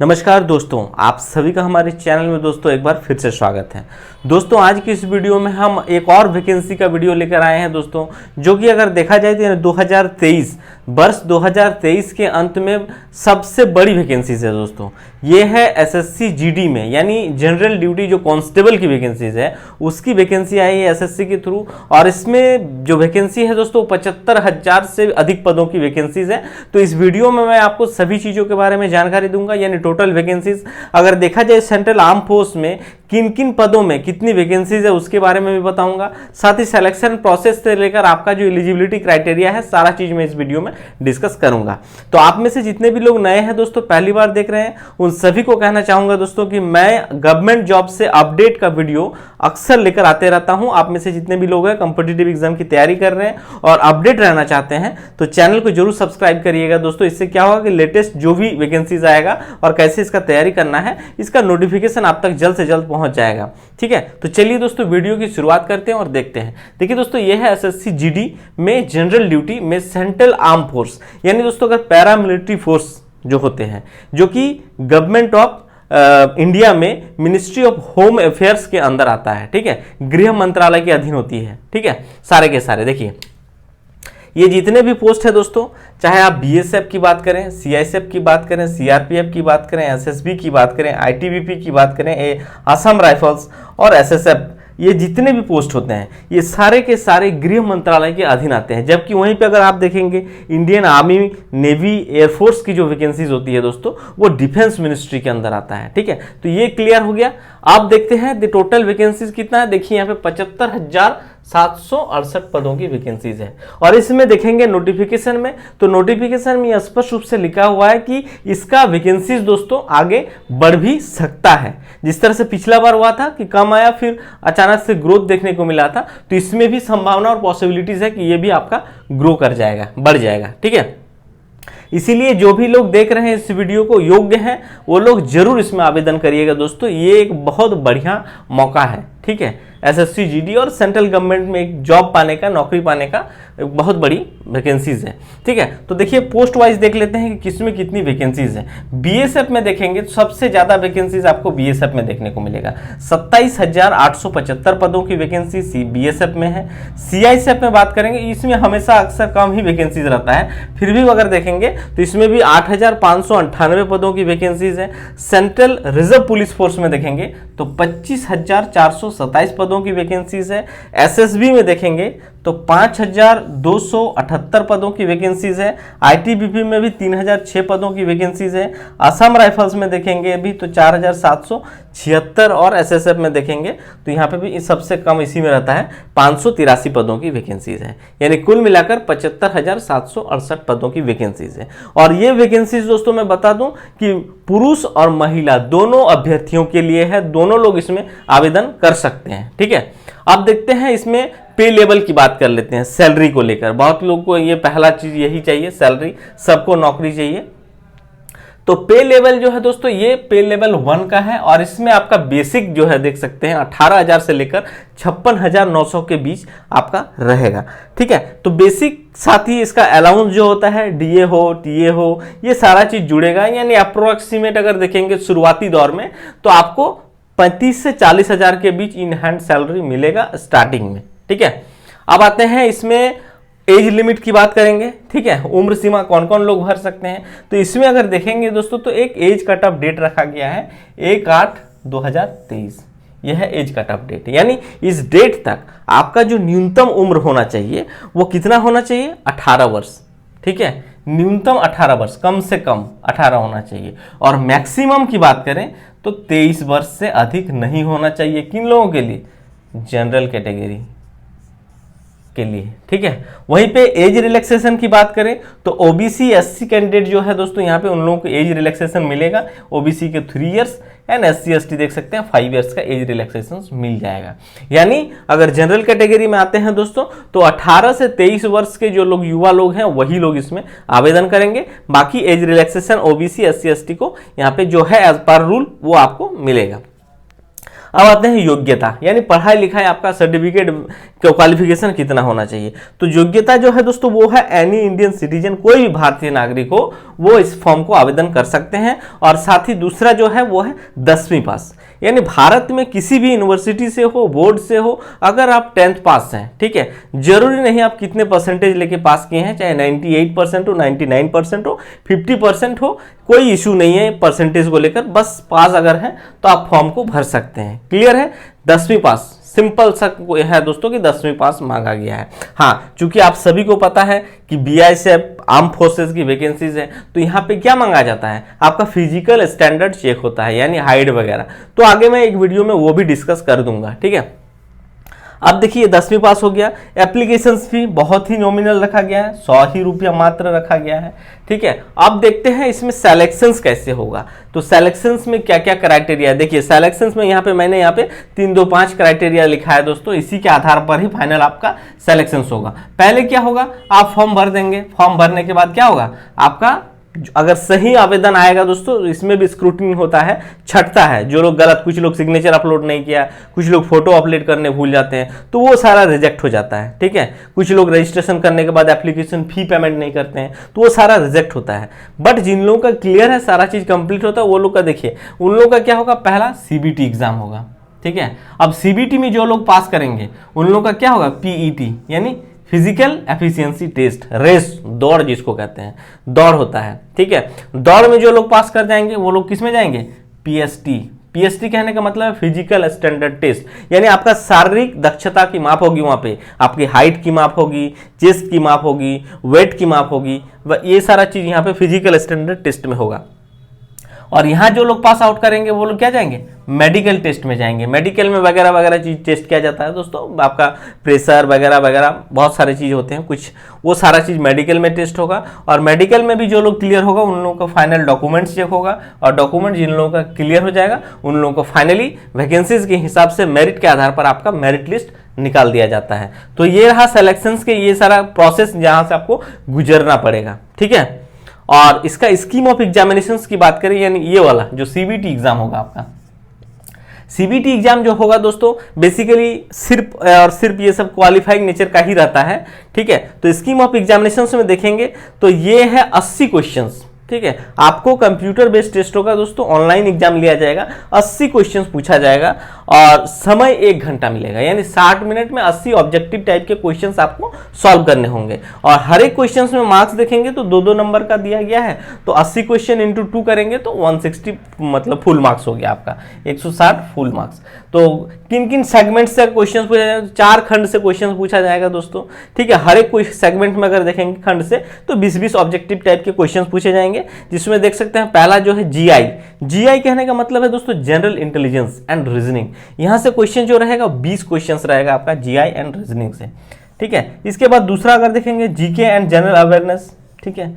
नमस्कार दोस्तों, आप सभी का हमारे चैनल में दोस्तों एक बार फिर से स्वागत है। दोस्तों आज की इस वीडियो में हम एक और वैकेंसी का वीडियो लेकर आए हैं दोस्तों, जो कि अगर देखा जाए तो 2023 वर्ष 2023 के अंत में सबसे बड़ी वैकेंसीज है दोस्तों। ये है एसएससी जीडी में, यानी जनरल ड्यूटी जो कांस्टेबल की वैकेंसीज है उसकी वैकेंसी आई है एसएससी के थ्रू। और इसमें जो वैकेंसी है दोस्तों 75,000 से अधिक पदों की वैकेंसीज है। तो इस वीडियो में मैं आपको सभी चीज़ों के बारे में जानकारी दूंगा, यानी टोटल वैकेंसीज अगर देखा जाए सेंट्रल आर्म फोर्स में किन किन पदों में कितनी वैकेंसीज है उसके बारे में भी बताऊंगा। साथ ही सिलेक्शन प्रोसेस से लेकर आपका जो एलिजिबिलिटी क्राइटेरिया है सारा चीज मैं इस वीडियो में डिस्कस करूंगा। तो आप में से जितने भी लोग नए हैं दोस्तों, पहली बार देख रहे हैं, उन सभी को कहना चाहूंगा दोस्तों कि मैं गवर्नमेंट जॉब से अपडेट का वीडियो अक्सर लेकर आते रहता हूं। आप में से जितने भी लोग हैं कॉम्पिटिटिव एग्जाम की तैयारी कर रहे हैं और अपडेट रहना चाहते हैं तो चैनल को जरूर सब्सक्राइब करिएगा दोस्तों। इससे क्या होगा कि लेटेस्ट जो भी वैकेंसीज आएगा और कैसे इसका तैयारी करना है इसका नोटिफिकेशन आप तक जल्द से जल्द पहुंच जाएगा। ठीक है, तो चलिए दोस्तों वीडियो की शुरुआत करते हैं और देखते हैं। देखिए दोस्तों, ये है एसएससी जीडी में जनरल ड्यूटी में सेंट्रल आर्म फोर्स, यानी दोस्तों अगर पैरामिलिट्री फोर्स जो होते हैं, जो कि गवर्नमेंट ऑफ इंडिया में मिनिस्ट्री ऑफ होम अफेयर्स के अंदर आता है। ठीक है, गृह मंत्रालय के अधीन होती है। ठीक है, सारे के सारे देखिए ये जितने भी पोस्ट है दोस्तों, चाहे आप बीएसएफ की बात करें, सीआईएसएफ की बात करें, सीआरपीएफ की बात करें, एसएसबी की बात करें, आईटीबीपी की बात करें, असम राइफल्स और एसएसएफ, ये जितने भी पोस्ट होते हैं ये सारे के सारे गृह मंत्रालय के अधीन आते हैं। जबकि वहीं पे अगर आप देखेंगे इंडियन आर्मी, नेवी, एयरफोर्स की जो वैकेंसीज होती है दोस्तों वो डिफेंस मिनिस्ट्री के अंदर आता है। ठीक है, तो ये क्लियर हो गया। आप देखते हैं टोटल वैकेंसीज कितना है। देखिए यहाँ पे 75,768 पदों की वैकेंसीज है। और इसमें देखेंगे नोटिफिकेशन में, तो नोटिफिकेशन में स्पष्ट रूप से लिखा हुआ है कि इसका वैकेंसीज दोस्तों आगे बढ़ भी सकता है। जिस तरह से पिछला बार हुआ था कि कम आया फिर अचानक से ग्रोथ देखने को मिला था, तो इसमें भी संभावना और पॉसिबिलिटीज है कि ये भी आपका ग्रो कर जाएगा, बढ़ जाएगा। ठीक है, इसीलिए जो भी लोग देख रहे हैं इस वीडियो को, योग्य हैं, वो लोग जरूर इसमें आवेदन करिएगा दोस्तों। ये एक बहुत बढ़िया मौका है। ठीक है, एसएससी जीडी और सेंट्रल गवर्नमेंट में एक जॉब पाने का, नौकरी पाने का बहुत बड़ी वैकेंसीज है। ठीक है, तो देखिए पोस्ट वाइज देख लेते हैं कि किसमें कितनी वैकेंसीज है। बीएसएफ में देखेंगे तो सबसे ज्यादा वैकेंसीज आपको बीएसएफ में देखने को मिलेगा। 27,875 पदों की वैकेंसी बीएसएफ में है। सीआईएसएफ में बात करेंगे, इसमें हमेशा अक्सर कम ही वैकेंसीज रहता है, फिर भी अगर देखेंगे तो इसमें भी 8,598 पदों की वैकेंसीज है। सेंट्रल रिजर्व पुलिस फोर्स में देखेंगे तो 25,427 पदों की वैकेंसीज है। एसएसबी में देखेंगे तो 5,278 पदों की वैकेंसीज है। आईटीबीपी में भी 3,006 पदों की वैकेंसीज है। असम राइफल्स में देखेंगे भी तो 4,776 और एसएसएफ में देखेंगे तो यहाँ पे भी सबसे कम इसी में रहता है, 583 पदों की वैकेंसीज है। यानी कुल मिलाकर 75,768 पदों की वैकेंसीज है। और ये वैकेंसीज दोस्तों मैं बता दूं कि पुरुष और महिला दोनों अभ्यर्थियों के लिए है, दोनों लोग इसमें आवेदन कर सकते हैं। ठीक है, अब देखते हैं इसमें पे लेवल की बात कर लेते हैं। सैलरी को लेकर बहुत लोग को ये पहला चीज यही चाहिए, सैलरी, सबको नौकरी चाहिए। तो पे लेवल जो है दोस्तों ये पे लेवल 1 का है और इसमें आपका बेसिक जो है देख सकते हैं 18,000 से लेकर 56,900 के बीच आपका रहेगा। ठीक है, तो बेसिक साथ ही इसका अलाउंस जो होता है, डीए हो, टीए हो, ये सारा चीज जुड़ेगा। यानी अप्रोक्सीमेट अगर देखेंगे शुरुआती दौर में तो आपको 35 से 40,000 के बीच इन हैंड सैलरी मिलेगा स्टार्टिंग में। ठीक है, अब आते हैं इसमें एज लिमिट की बात करेंगे। ठीक है, उम्र सीमा कौन कौन लोग भर सकते हैं, तो इसमें अगर देखेंगे दोस्तों तो एक एज कट ऑफ डेट रखा गया है 1/8/2023। यह है एज कट ऑफ डेट, यानी इस डेट तक आपका जो न्यूनतम उम्र होना चाहिए वो कितना होना चाहिए, 18 वर्ष। ठीक है, न्यूनतम 18 वर्ष, कम से कम 18 होना चाहिए। और मैक्सिमम की बात करें तो 23 वर्ष से अधिक नहीं होना चाहिए। किन लोगों के लिए, जनरल कैटेगरी के लिए। ठीक है, वहीं पे एज रिलैक्सेशन की बात करें तो ओबीसी एससी कैंडिडेट जो है दोस्तों यहाँ पे उन लोगों को एज रिलैक्सेशन मिलेगा। ओबीसी के 3 इयर्स एंड एससी एसटी देख सकते हैं 5 इयर्स का एज रिलैक्सेशन मिल जाएगा। यानी अगर जनरल कैटेगरी में आते हैं दोस्तों तो 18 से 23 वर्ष के जो लोग युवा लोग हैं वही लोग इसमें आवेदन करेंगे। बाकी age relaxation OBC SC ST को यहाँ पे जो है एज पर रूल वो आपको मिलेगा। अब आते हैं योग्यता, यानी पढ़ाई लिखाई आपका सर्टिफिकेट क्वालिफिकेशन कितना होना चाहिए। तो योग्यता जो है दोस्तों वो है एनी इंडियन सिटीजन, कोई भी भारतीय नागरिक हो वो इस फॉर्म को आवेदन कर सकते हैं। और साथ ही दूसरा जो है वो है 10वीं पास, यानी भारत में किसी भी यूनिवर्सिटी से हो, बोर्ड से हो, अगर आप 10th पास हैं, ठीक है, जरूरी नहीं आप कितने परसेंटेज लेके पास किए हैं, चाहे 98% हो, 99% हो, 50% हो, कोई इशू नहीं है परसेंटेज को लेकर, बस पास अगर है तो आप फॉर्म को भर सकते हैं। क्लियर है? 10वीं पास सिंपल सा है दोस्तों कि 10वीं पास मांगा गया है। हाँ, चूंकि आप सभी को पता है कि बीआईएसएफ आर्म फोर्सेस की वैकेंसीज है, तो यहाँ पे क्या मांगा जाता है, आपका फिजिकल स्टैंडर्ड चेक होता है, यानी हाइट वगैरह। तो आगे मैं एक वीडियो में वो भी डिस्कस कर दूंगा, ठीक है। अब देखिए 10वीं पास हो गया, एप्लीकेशन फी बहुत ही नॉमिनल रखा गया है, 100 ही रुपया मात्र रखा गया है, ठीक है। अब देखते हैं इसमें सिलेक्शंस कैसे होगा। तो सिलेक्शंस में क्या क्या क्राइटेरिया है, देखिए सिलेक्शंस में यहाँ पे मैंने यहाँ पे 3, 2, 5 क्राइटेरिया लिखा है दोस्तों, इसी के आधार पर ही फाइनल आपका सिलेक्शंस होगा। पहले क्या होगा, आप फॉर्म भर देंगे, फॉर्म भरने के बाद क्या होगा, आपका अगर सही आवेदन आएगा दोस्तों, इसमें भी स्क्रूटनी होता है, छटता है, जो लोग गलत, कुछ लोग सिग्नेचर अपलोड नहीं किया, कुछ लोग फोटो अपलोड करने भूल जाते हैं, तो वो सारा रिजेक्ट हो जाता है, ठीक है। कुछ लोग रजिस्ट्रेशन करने के बाद एप्लीकेशन फी पेमेंट नहीं करते हैं, तो वो सारा रिजेक्ट होता है। बट जिन लोगों का क्लियर है, सारा चीज कंप्लीट होता है, वो लोग का देखिए, उन लोगों का क्या होगा, पहला सीबीटी एग्जाम होगा, ठीक है। अब सीबीटी में जो लोग पास करेंगे उन लोगों का क्या होगा, पीईटी यानी फिजिकल एफिशिएंसी टेस्ट, रेस, दौड़ जिसको कहते हैं, दौड़ होता है, ठीक है। दौड़ में जो लोग पास कर जाएंगे वो लोग किस में जाएंगे, पीएसटी। पीएसटी कहने का मतलब है फिजिकल स्टैंडर्ड टेस्ट, यानी आपका शारीरिक दक्षता की माप होगी, वहां पे आपकी हाइट की माप होगी, चेस्ट की माप होगी, वेट की माप होगी, ये सारा चीज यहाँ पे फिजिकल स्टैंडर्ड टेस्ट में होगा। और यहाँ जो लोग पास आउट करेंगे वो लोग क्या जाएंगे, मेडिकल टेस्ट में जाएंगे। मेडिकल में वगैरह वगैरह चीज टेस्ट किया जाता है दोस्तों, आपका प्रेशर वगैरह वगैरह बहुत सारे चीज होते हैं, कुछ वो सारा चीज मेडिकल में टेस्ट होगा। और मेडिकल में भी जो लोग क्लियर होगा उन लोगों का फाइनल डॉक्यूमेंट्स चेक होगा, और डॉक्यूमेंट जिन लोगों का क्लियर हो जाएगा उन लोगों को फाइनली वैकेंसीज के हिसाब से मेरिट के आधार पर आपका मेरिट लिस्ट निकाल दिया जाता है। तो ये रहा सिलेक्शंस के ये सारा प्रोसेस जहां से आपको गुजरना पड़ेगा, ठीक है। और इसका स्कीम ऑफ एग्जामिनेशंस की बात करें, यानी ये वाला जो सीबीटी एग्जाम होगा आपका, सीबीटी एग्जाम जो होगा दोस्तों बेसिकली सिर्फ और सिर्फ ये सब क्वालिफाइंग नेचर का ही रहता है, ठीक है। तो स्कीम ऑफ एग्जामिनेशंस में देखेंगे तो ये है 80 क्वेश्चंस, ठीक है। आपको कंप्यूटर बेस्ड टेस्ट होगा दोस्तों, ऑनलाइन एग्जाम लिया जाएगा, 80 क्वेश्चंस पूछा जाएगा और समय 1 घंटा मिलेगा, यानी 60 मिनट में 80 ऑब्जेक्टिव टाइप के क्वेश्चंस आपको सॉल्व करने होंगे। और हर एक क्वेश्चंस में मार्क्स देखेंगे तो 2-2 नंबर का दिया गया है, तो 80 क्वेश्चन इंटू 2 करेंगे तो 160 मतलब फुल मार्क्स हो गया आपका, 160 फुल मार्क्स। तो किन किन सेगमेंट से क्वेश्चन पूछा जाएगा, 4 खंड से क्वेश्चन पूछा जाएगा दोस्तों, ठीक है। हर एक सेगमेंट में अगर देखेंगे खंड से तो 20-20 ऑब्जेक्टिव टाइप के क्वेश्चन पूछे जाएंगे, जिसमें देख सकते हैं पहला जो है जीआई। जीआई कहने का मतलब है दोस्तों जनरल इंटेलिजेंस एंड रीजनिंग। यहां से क्वेश्चन जो रहेगा 20 क्वेश्चंस रहेगा आपका जीआई एंड रीजनिंग से, ठीक है। इसके बाद दूसरा अगर देखेंगे जीके एंड जनरल अवेयरनेस, ठीक है।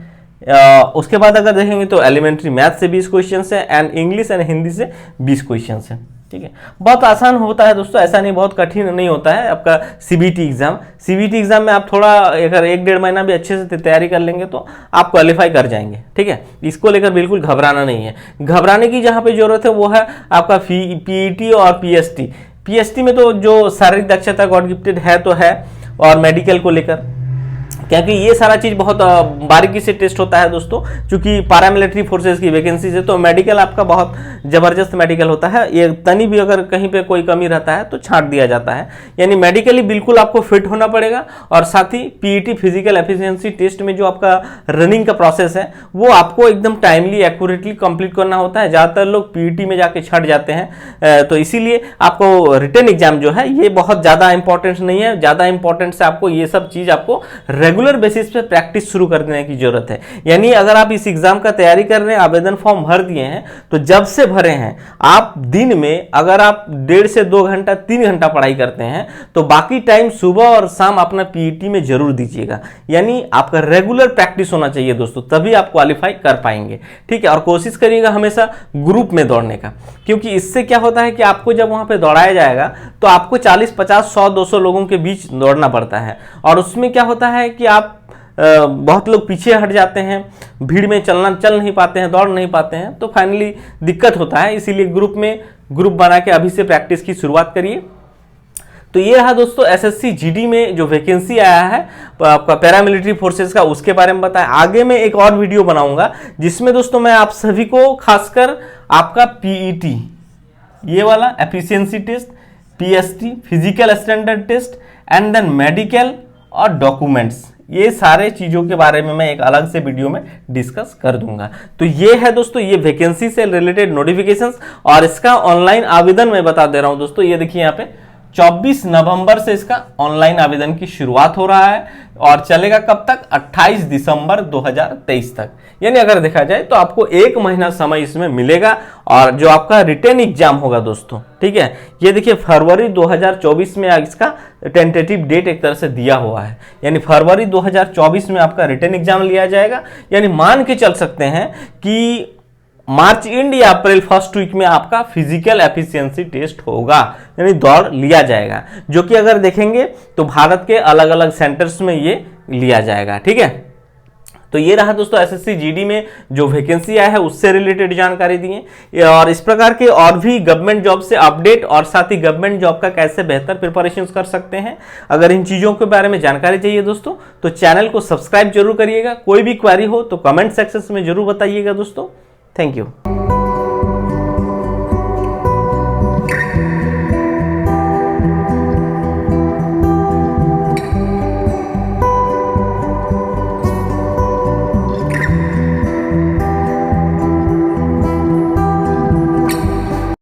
उसके बाद अगर देखेंगे तो एलिमेंट्री मैथ से 20 क्वेश्चन है एंड इंग्लिश एंड हिंदी से 20 क्वेश्चन है, ठीक है। बहुत आसान होता है दोस्तों, ऐसा नहीं, बहुत कठिन नहीं होता है आपका सीबीटी एग्जाम। सीबीटी एग्जाम में आप थोड़ा अगर 1-1.5 महीना भी अच्छे से तैयारी कर लेंगे तो आप क्वालिफाई कर जाएंगे, ठीक है। इसको लेकर बिल्कुल घबराना नहीं है। घबराने की जहां पे जरूरत है वो है आपका पीईटी और पीएसटी। पीएसटी में तो जो शारीरिक दक्षता गॉड गिफ्टेड है तो है, और मेडिकल को लेकर क्योंकि ये सारा चीज बहुत बारीकी से टेस्ट होता है दोस्तों, क्योंकि पैरामिलिट्री फोर्सेस की वैकेंसीज है, तो मेडिकल आपका बहुत जबरदस्त मेडिकल होता है। ये तनी भी अगर कहीं पे कोई कमी रहता है तो छांट दिया जाता है, यानी मेडिकली बिल्कुल आपको फिट होना पड़ेगा। और साथ ही पीईटी फिजिकल एफिशिएंसी टेस्ट में जो आपका रनिंग का प्रोसेस है वो आपको एकदम टाइमली एक्यूरेटली कंप्लीट करना होता है। ज्यादातर लोग पीईटी में जाके छट जाते हैं, तो इसीलिए आपको रिटन एग्जाम जो है ये बहुत ज्यादा इंपॉर्टेंट नहीं है। ज्यादा इंपॉर्टेंट से आपको ये सब चीज आपको रेगुलर बेसिस पे प्रैक्टिस शुरू कर देने की जरूरत है। यानी अगर आप इस एग्जाम का तैयारी कर रहे हैं, आवेदन फॉर्म भर दिए हैं, तो जब से भरे हैं आप दिन में अगर आप 1.5 से 2 घंटा 3 घंटा पढ़ाई करते हैं तो बाकी टाइम सुबह और शाम अपना पीईटी में जरूर दीजिएगा। यानी आपका रेगुलर प्रैक्टिस होना चाहिए दोस्तों, तभी आप क्वालिफाई कर पाएंगे, ठीक है। और कोशिश करिएगा हमेशा ग्रुप में दौड़ने का, क्योंकि इससे क्या होता है कि आपको जब वहां पे दौड़ाया जाएगा तो आपको 40, 50, 100, 200 लोगों के बीच दौड़ना पड़ता है, और उसमें क्या होता है कि आप बहुत लोग पीछे हट जाते हैं, भीड़ में चल नहीं पाते हैं, दौड़ नहीं पाते हैं, तो फाइनली दिक्कत होता है। इसीलिए ग्रुप बना के अभी से प्रैक्टिस की शुरुआत करिए। तो ये रहा दोस्तों एसएससी जीडी में जो वैकेंसी आया है आपका पैरामिलिट्री फोर्सेस का, उसके बारे में बताया। आगे मैं एक और वीडियो बनाऊंगा जिसमें दोस्तों मैं आप सभी को खासकर आपका पीईटी ये वाला efficiency test, PST physical standard test and then medical और डॉक्यूमेंट्स, ये सारे चीजों के बारे में मैं एक अलग से वीडियो में डिस्कस कर दूंगा। तो ये है दोस्तों ये वैकेंसी से रिलेटेड नोटिफिकेशंस, और इसका ऑनलाइन आवेदन मैं बता दे रहा हूं दोस्तों। ये देखिए यहाँ पे 24 नवंबर से इसका ऑनलाइन आवेदन की शुरुआत हो रहा है और चलेगा कब तक, 28 दिसंबर 2023 तक। यानी अगर देखा जाए तो आपको 1 महीना समय इसमें मिलेगा, और जो आपका रिटन एग्जाम होगा दोस्तों, ठीक है, ये देखिए फरवरी 2024 में इसका टेंटेटिव डेट एक तरह से दिया हुआ है, यानी फरवरी 2024 में आपका रिटन एग्जाम लिया जाएगा। यानी मान के चल सकते हैं कि मार्च एंड या अप्रैल फर्स्ट वीक में आपका फिजिकल एफिशिएंसी टेस्ट होगा, यानी दौड़ लिया जाएगा, जो कि अगर देखेंगे तो भारत के अलग अलग सेंटर्स में ये लिया जाएगा, ठीक है। तो ये रहा दोस्तों एसएससी जीडी में जो वैकेंसी आया है उससे रिलेटेड जानकारी दी है। और इस प्रकार के और भी गवर्नमेंट जॉब से अपडेट और साथ ही गवर्नमेंट जॉब का कैसे बेहतर प्रिपरेशन कर सकते हैं, अगर इन चीजों के बारे में जानकारी चाहिए दोस्तों तो चैनल को सब्सक्राइब जरूर करिएगा। कोई भी क्वेरी हो तो कमेंट सेक्शन में जरूर बताइएगा दोस्तों। Thank you.